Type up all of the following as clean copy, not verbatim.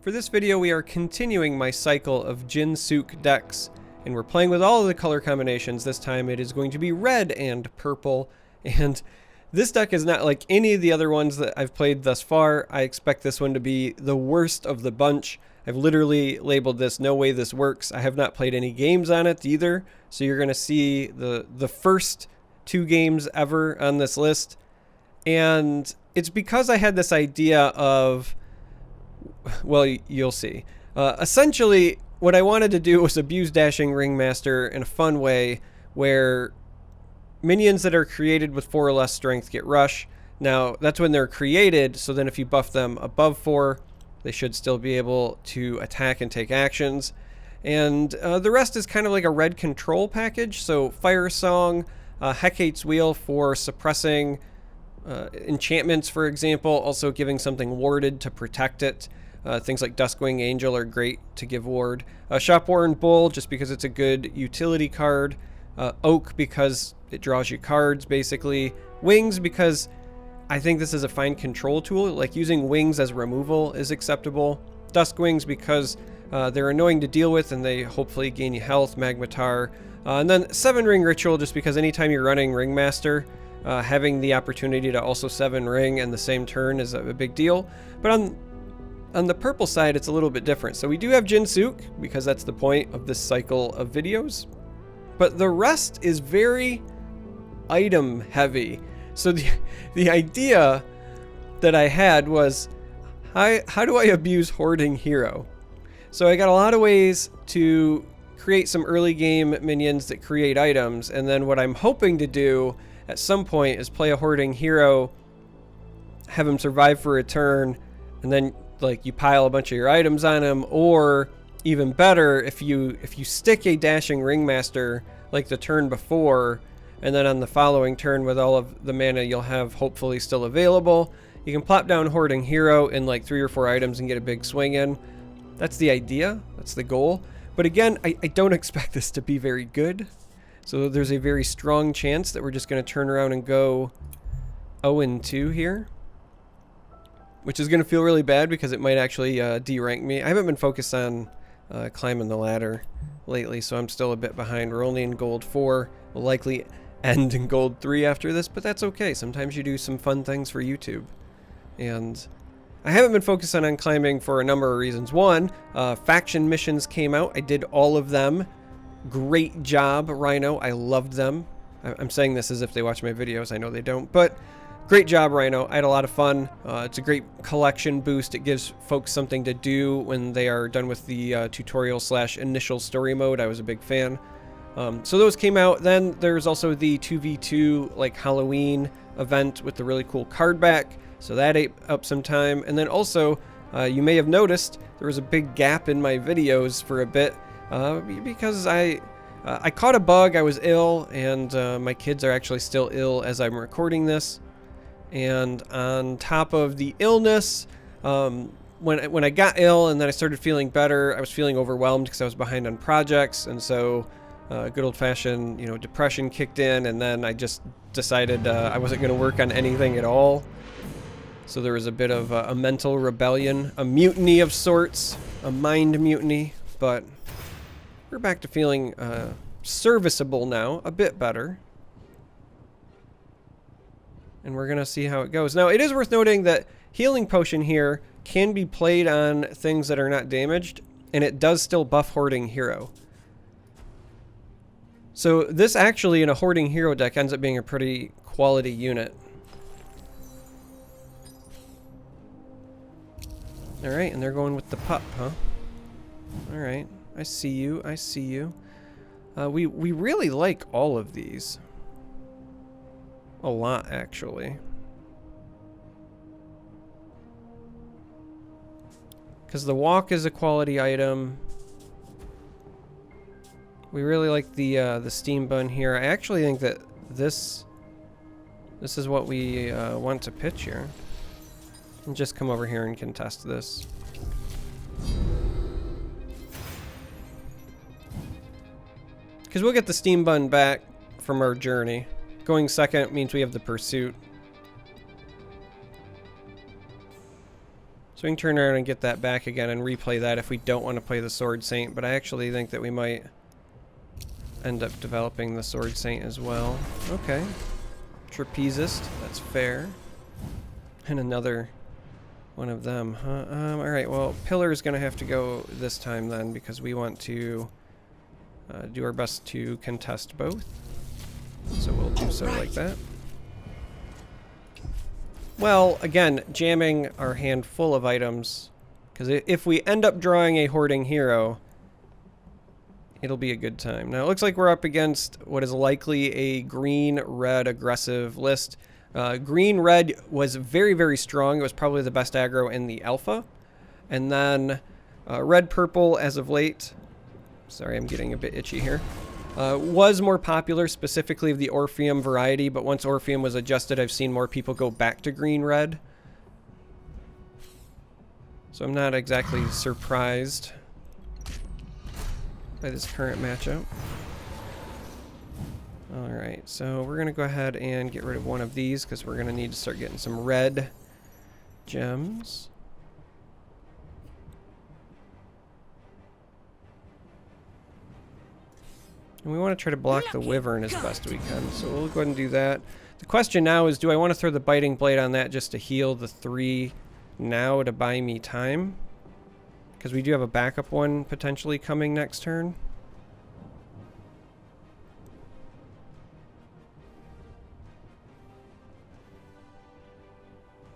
For this video, we are continuing my cycle of Jin-Sook decks, and we're playing with all of the color combinations. This time it is going to be red and purple, and this deck is not like any of the other ones that I've played thus far. I expect this one to be the worst of the bunch. I've literally labeled this "No way this works." I have not played any games on it either, so you're going to see the first 2 games ever on this list. And it's because I had this idea of, well, you'll see. Essentially, what I wanted to do was abuse Dashing Ringmaster in a fun way where minions that are created with 4 or less strength get rush. Now, that's when they're created, so then if you buff them above 4, they should still be able to attack and take actions. And the rest is kind of like a red control package. So firesong, Hecate's Wheel for suppressing enchantments, for example, also giving something warded to protect it. Things like Duskwing Angel are great to give ward. Shopworn Bull, just because it's a good utility card. Oak, because it draws you cards, basically. Wings, because I think this is a fine control tool. Like, using wings as removal is acceptable. Duskwings, because they're annoying to deal with and they hopefully gain you health. Magmataur. And then 7-ring Ritual, just because anytime you're running Ringmaster, having the opportunity to also 7-ring in the same turn is a big deal. But on the purple side, it's a little bit different. So we do have Jin-Sook, because that's the point of this cycle of videos. But the rest is very item heavy. So the idea that I had was, how do I abuse Hoarding Hero? So I got a lot of ways to create some early game minions that create items. And then what I'm hoping to do at some point is play a Hoarding Hero, have him survive for a turn, and then like you pile a bunch of your items on him. Or even better, if you stick a Dashing Ringmaster like the turn before, and then on the following turn with all of the mana you'll have hopefully still available, you can plop down Hoarding Hero in like 3 or 4 items and get a big swing in. That's the idea, that's the goal. But again, I don't expect this to be very good. So there's a very strong chance that we're just going to turn around and go 0-2 here, which is going to feel really bad because it might actually de-rank me. I haven't been focused on climbing the ladder lately, so I'm still a bit behind. We're only in gold 4. We'll likely end in gold 3 after this, but that's okay. Sometimes you do some fun things for YouTube. And I haven't been focusing on climbing for a number of reasons. One, faction missions came out. I did all of them. Great job, Rhino. I loved them. I'm saying this as if they watch my videos. I know they don't, but great job, Rhino. I had a lot of fun. It's a great collection boost. It gives folks something to do when they are done with the tutorial / initial story mode. I was a big fan. So those came out. Then there's also the 2v2 like Halloween event with the really cool card back. So that ate up some time. And then also, you may have noticed there was a big gap in my videos for a bit because I caught a bug. I was ill, and my kids are actually still ill as I'm recording this. And on top of the illness, when I got ill and then I started feeling better, I was feeling overwhelmed because I was behind on projects, and so good old-fashioned, depression kicked in, and then I just decided I wasn't going to work on anything at all. So there was a bit of a mental rebellion, a mutiny of sorts, a mind mutiny, but we're back to feeling serviceable now, a bit better. And we're going to see how it goes. Now, it is worth noting that Healing Potion here can be played on things that are not damaged, and it does still buff Hoarding Hero. So this actually, in a Hoarding Hero deck, ends up being a pretty quality unit. Alright, and they're going with the pup, huh? Alright, I see you, I see you. We really like all of these. A lot, actually. Because the walk is a quality item. We really like the steam bun here. I actually think that this is what we want to pitch here. And just come over here and contest this. Because we'll get the steam bun back from our journey. Going second means we have the pursuit. So we can turn around and get that back again and replay that if we don't want to play the Sword Saint, but I actually think that we might end up developing the Sword Saint as well. Okay. Trapezist, that's fair. And another one of them, huh? Alright, well, Pillar is going to have to go this time then, because we want to do our best to contest both. So we'll do so like that. Well, again, jamming our hand full of items, because if we end up drawing a Hoarding Hero, it'll be a good time. Now, it looks like we're up against what is likely a green-red aggressive list. Green-red was very, very strong. It was probably the best aggro in the alpha. And then red-purple, as of late, sorry, I'm getting a bit itchy here, was more popular, specifically of the Orpheum variety, but once Orpheum was adjusted, I've seen more people go back to green-red. So I'm not exactly surprised by this current matchup. Alright, so we're going to go ahead and get rid of one of these, because we're going to need to start getting some red gems. And we want to try to block the Wyvern as best we can, so we'll go ahead and do that. The question now is, do I want to throw the Biting Blade on that just to heal the 3 now to buy me time? Because we do have a backup one potentially coming next turn.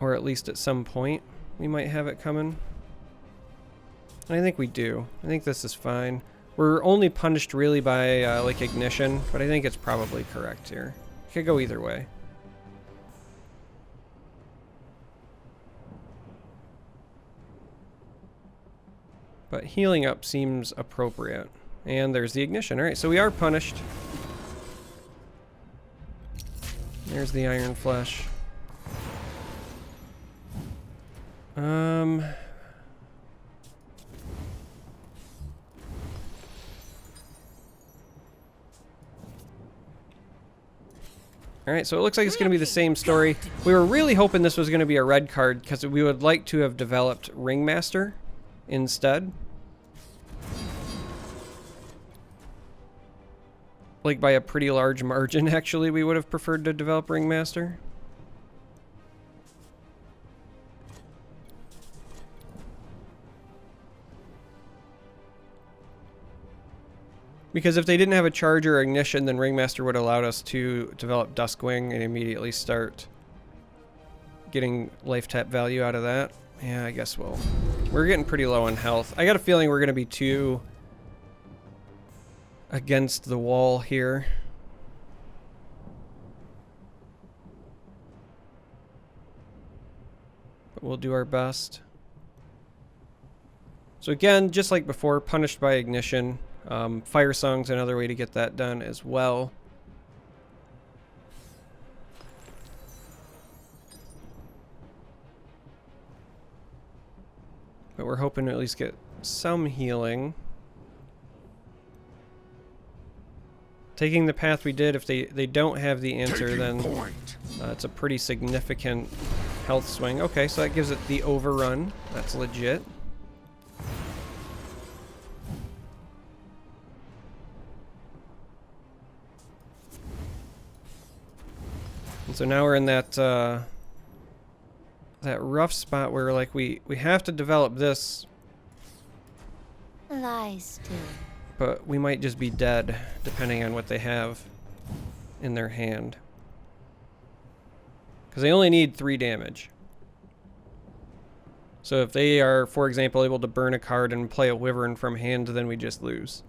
Or at least at some point we might have it coming. And I think we do. I think this is fine. We're only punished really by like ignition, but I think it's probably correct here. It could go either way. But healing up seems appropriate. And there's the ignition. Alright, so we are punished. There's the Iron Flesh. Alright, so it looks like it's going to be the same story. We were really hoping this was going to be a red card, because we would like to have developed Ringmaster instead. Like by a pretty large margin, actually, we would have preferred to develop Ringmaster. Because if they didn't have a charge or ignition, then Ringmaster would have allowed us to develop Duskwing and immediately start getting life tap value out of that. Yeah, I guess we're getting pretty low on health. I got a feeling we're going to be too against the wall here. But we'll do our best. So again, just like before, punished by ignition. Firesong's another way to get that done as well. But we're hoping to at least get some healing. Taking the path we did, if they don't have the answer, then it's a pretty significant health swing. Okay, so that gives it the overrun. That's legit. And so now we're in that that rough spot where like we have to develop this. Lies still. But we might just be dead depending on what they have in their hand. Because they only need 3 damage. So if they are, for example, able to burn a card and play a Wyvern from hand, then we just lose.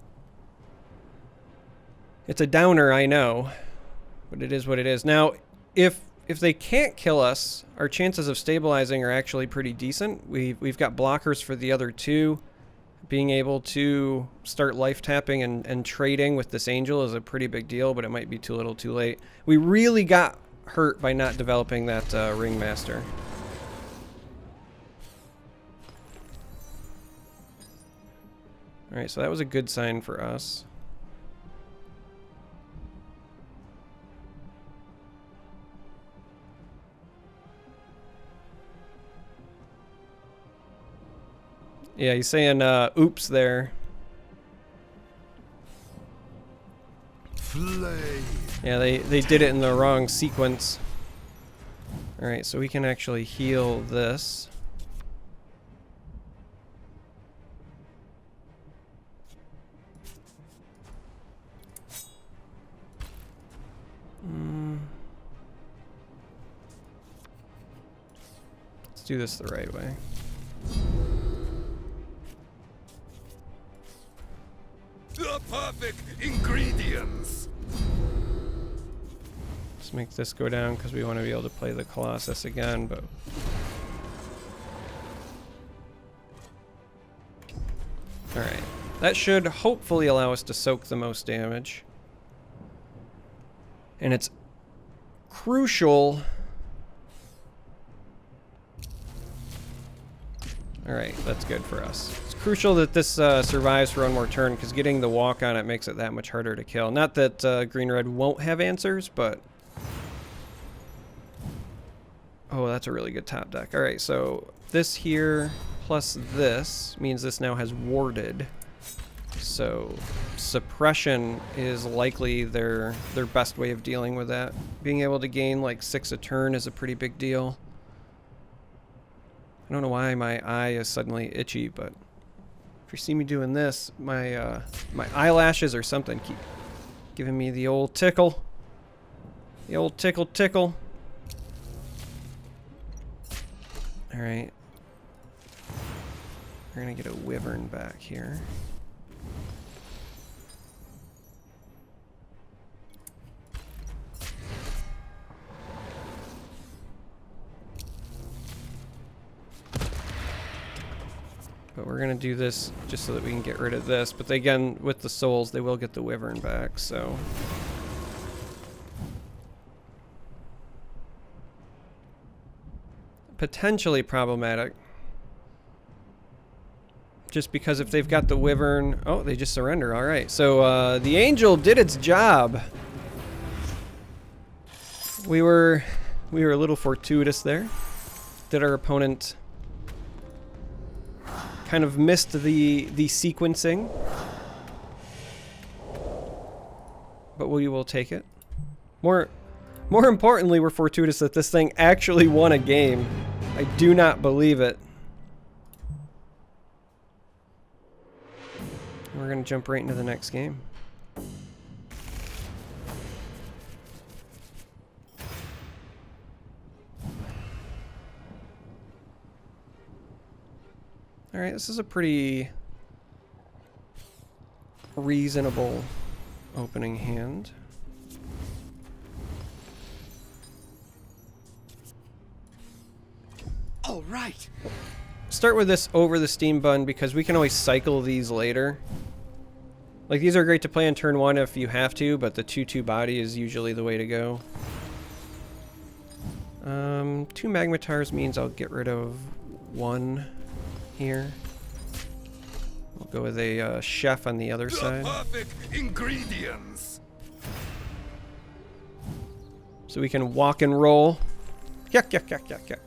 It's a downer, I know, but it is what it is. Now, if they can't kill us, our chances of stabilizing are actually pretty decent. We've got blockers for the other 2. Being able to start life tapping and trading with this angel is a pretty big deal, but it might be too little too late. We really got hurt by not developing that Ringmaster. Alright, so that was a good sign for us. Yeah, he's saying oops there. Yeah, they did it in the wrong sequence. Alright, so we can actually heal this. Let's do this the right way. The perfect ingredients. Let's make this go down because we want to be able to play the Colossus again, but... Alright. That should hopefully allow us to soak the most damage. And it's crucial... Alright, that's good for us. It's crucial that this survives for one more turn, because getting the walk on it makes it that much harder to kill. Not that green-red won't have answers, but... Oh, that's a really good top deck. Alright, so this here plus this means this now has warded. So suppression is likely their best way of dealing with that. Being able to gain like 6 a turn is a pretty big deal. I don't know why my eye is suddenly itchy, but if you see me doing this, my eyelashes or something keep giving me the old tickle. The old tickle tickle. Alright. We're gonna get a wyvern back here. But we're gonna do this just so that we can get rid of this. But again, with the souls, they will get the wyvern back, so... Potentially problematic. Just because if they've got the wyvern... Oh, they just surrender. Alright, so the angel did its job. We were a little fortuitous there. Did our opponent... kind of missed the sequencing, but we will take it. More importantly, we're fortuitous that this thing actually won a game. I do not believe it. We're gonna jump right into the next game. Alright, this is a pretty reasonable opening hand. All right. Start with this over the steam bun because we can always cycle these later. Like, these are great to play on turn 1 if you have to, but the 2/2 body is usually the way to go. 2 magmataurs means I'll get rid of 1 here. We'll go with a chef on the other side. Perfect ingredients. So we can walk and roll. Yuck, yuck, yuck, yuck, yuck.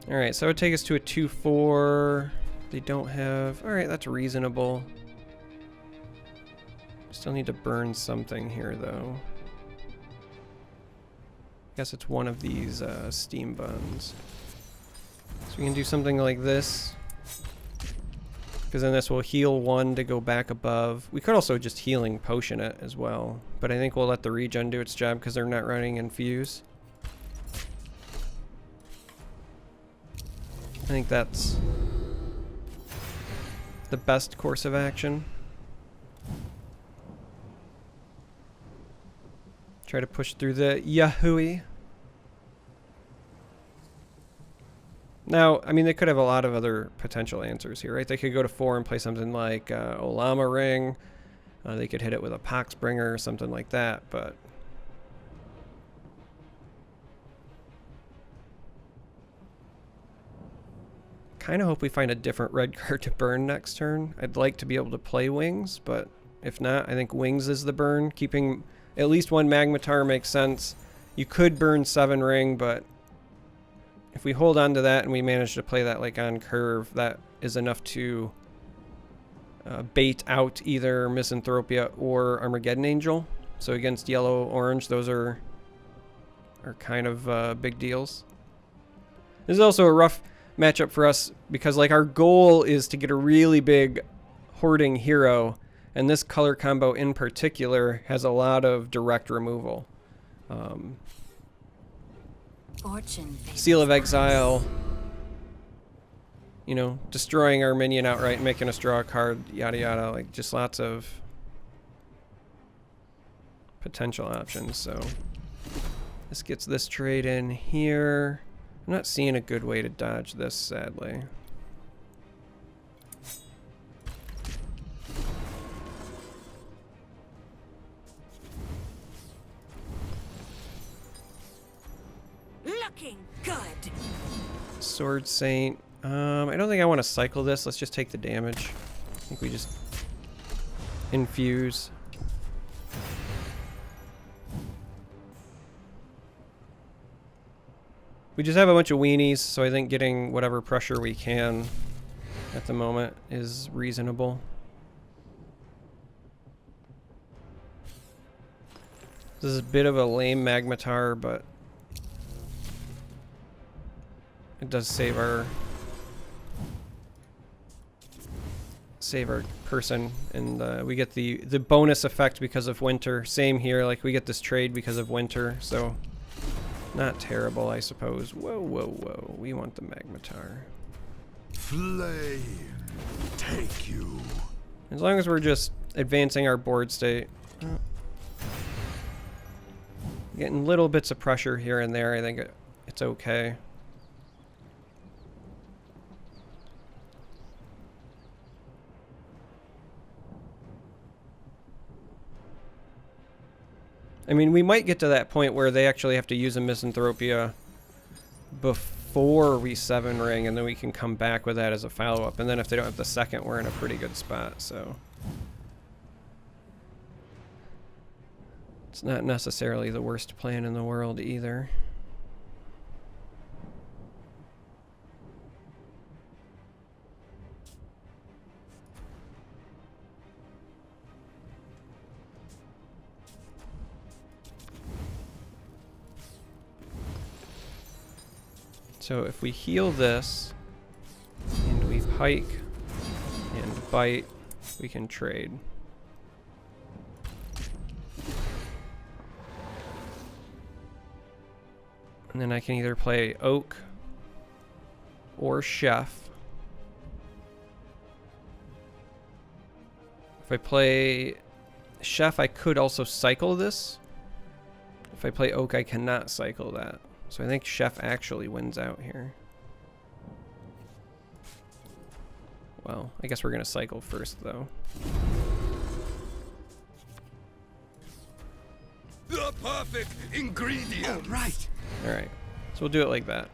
Alright, so it would take us to a 2/4. They don't have... Alright, that's reasonable. Still need to burn something here, though. Guess it's one of these steam buns. So we can do something like this. Because then this will heal 1 to go back above. We could also just healing potion it as well. But I think we'll let the regen do its job because they're not running infuse. I think that's the best course of action. Try to push through the Yahooey. Now, I mean, they could have a lot of other potential answers here, right? They could go to 4 and play something like Olama Ring. They could hit it with a Poxbringer or something like that, but... kind of hope we find a different red card to burn next turn. I'd like to be able to play wings, but If not, I think wings is the burn. Keeping at least one magmataur makes sense. You could burn 7 ring, but if we hold on to that and we manage to play that like on curve, that is enough to bait out either Misanthropia or Armageddon Angel. So against yellow, orange, those are kind of big deals. This is also a rough matchup for us because like our goal is to get a really big Hoarding Hero, and this color combo in particular has a lot of direct removal. Seal of Exile, you know, destroying our minion outright, making us draw a card, yada yada, like just lots of potential options. So this gets this trade in here. I'm not seeing a good way to dodge this, sadly. Looking good. Sword Saint. I don't think I want to cycle this. Let's just take the damage. I think we just infuse. We just have a bunch of weenies, so I think getting whatever pressure we can at the moment is reasonable. This is a bit of a lame magmataur, but it does save our person, and we get the bonus effect because of winter. Same here, like we get this trade because of winter, so not terrible, I suppose. Whoa, whoa, whoa. We want the magmataur. Flame, take you. As long as we're just advancing our board state. Getting little bits of pressure here and there, I think it's okay. I mean, we might get to that point where they actually have to use a Misanthropia before we 7 ring, and then we can come back with that as a follow-up. And then if they don't have the second, we're in a pretty good spot, so it's not necessarily the worst plan in the world either. So if we heal this, and we pike and bite, we can trade. And then I can either play Oak or Chef. If I play Chef, I could also cycle this. If I play Oak, I cannot cycle that. So I think Chef actually wins out here. Well, I guess we're going to cycle first, though. The perfect ingredient. Right. Alright, so we'll do it like that.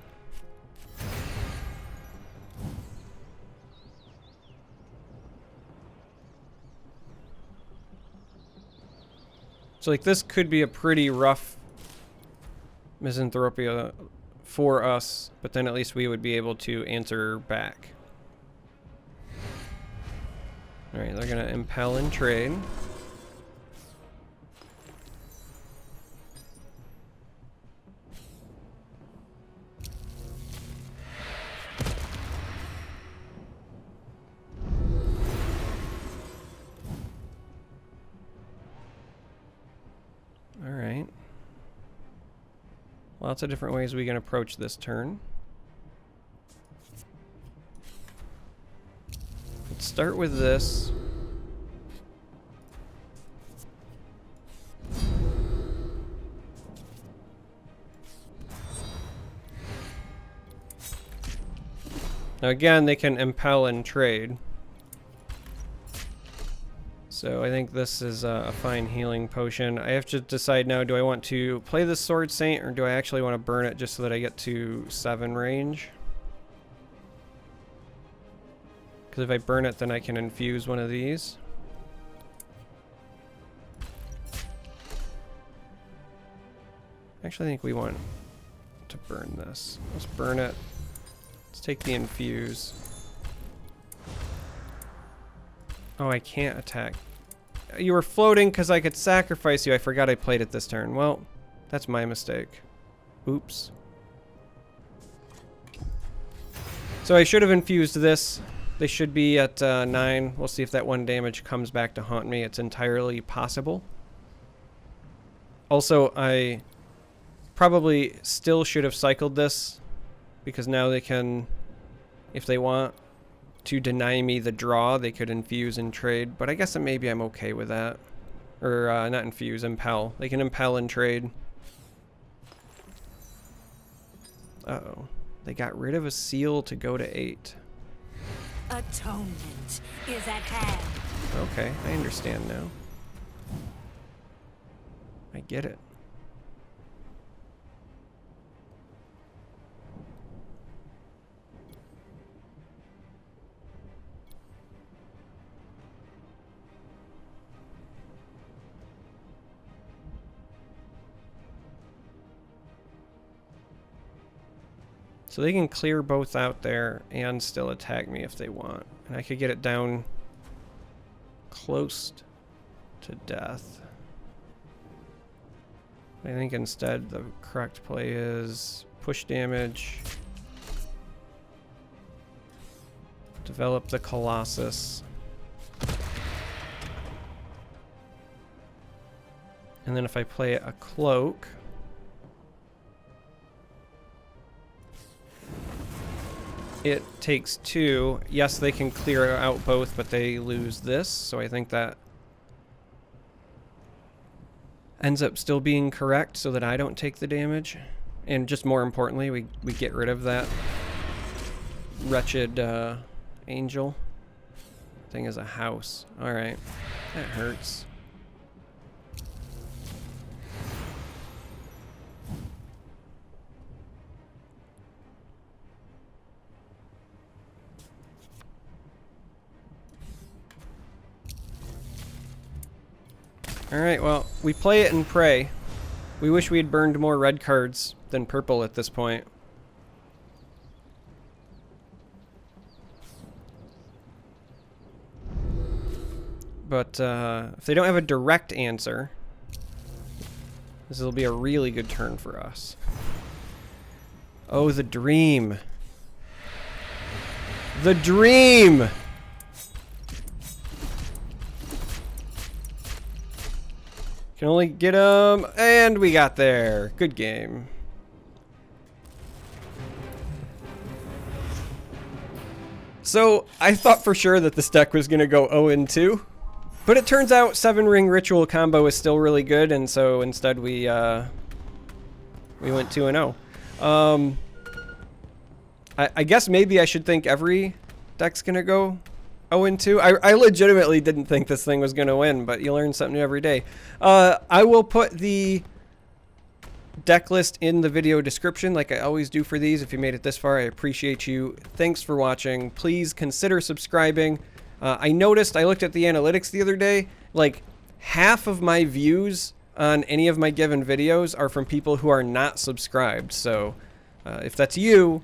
So like this could be a pretty rough Misanthropia for us, but then at least we would be able to answer back. Alright, they're gonna impel and trade. Alright. Lots of different ways we can approach this turn. Let's start with this. Now again, they can impel and trade. So I think this is a fine healing potion. I have to decide now, do I want to play the Sword Saint or do I actually want to burn it just so that I get to 7 range? Because if I burn it, then I can infuse one of these. Actually, I think we want to burn this. Let's burn it. Let's take the infuse. Oh, I can't attack. You were floating because I could sacrifice you. I forgot I played it this turn. Well, that's my mistake. Oops. So I should have infused this. They should be at 9. We'll see if that 1 damage comes back to haunt me. It's entirely possible. Also, I probably still should have cycled this, because now they can, if they want to deny me the draw, they could infuse and trade. But I guess maybe I'm okay with that. Or not infuse, impel. They can impel and trade. Uh-oh. They got rid of a seal to go to 8. Atonement is at hand. Okay, I understand now. I get it. So they can clear both out there and still attack me if they want. And I could get it down close to death. I think instead the correct play is push damage, develop the colossus, and then if I play a cloak, it takes 2. Yes, they can clear out both, but they lose this, so I think that ends up still being correct so that I don't take the damage. And just more importantly, we get rid of that wretched angel. Thing is a house. Alright, that hurts. Alright, well, we play it and pray. We wish we had burned more red cards than purple at this point. But if they don't have a direct answer, this will be a really good turn for us. Oh, the dream. The dream! Can only get him, and we got there. Good game. So, I thought for sure that this deck was going to go 0-2, but it turns out 7-ring ritual combo is still really good, and so instead we went 2-0. I guess maybe I should think every deck's going to go 0-2. I legitimately didn't think this thing was going to win, but you learn something new every day. I will put the deck list in the video description like I always do for these. If you made it this far, I appreciate you. Thanks for watching. Please consider subscribing. I noticed, I looked at the analytics the other day, like half of my views on any of my given videos are from people who are not subscribed. So if that's you,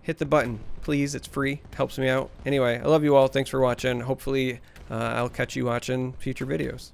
hit the button. Please, it's free. Helps me out. Anyway, I love you all. Thanks for watching. Hopefully, I'll catch you watching future videos.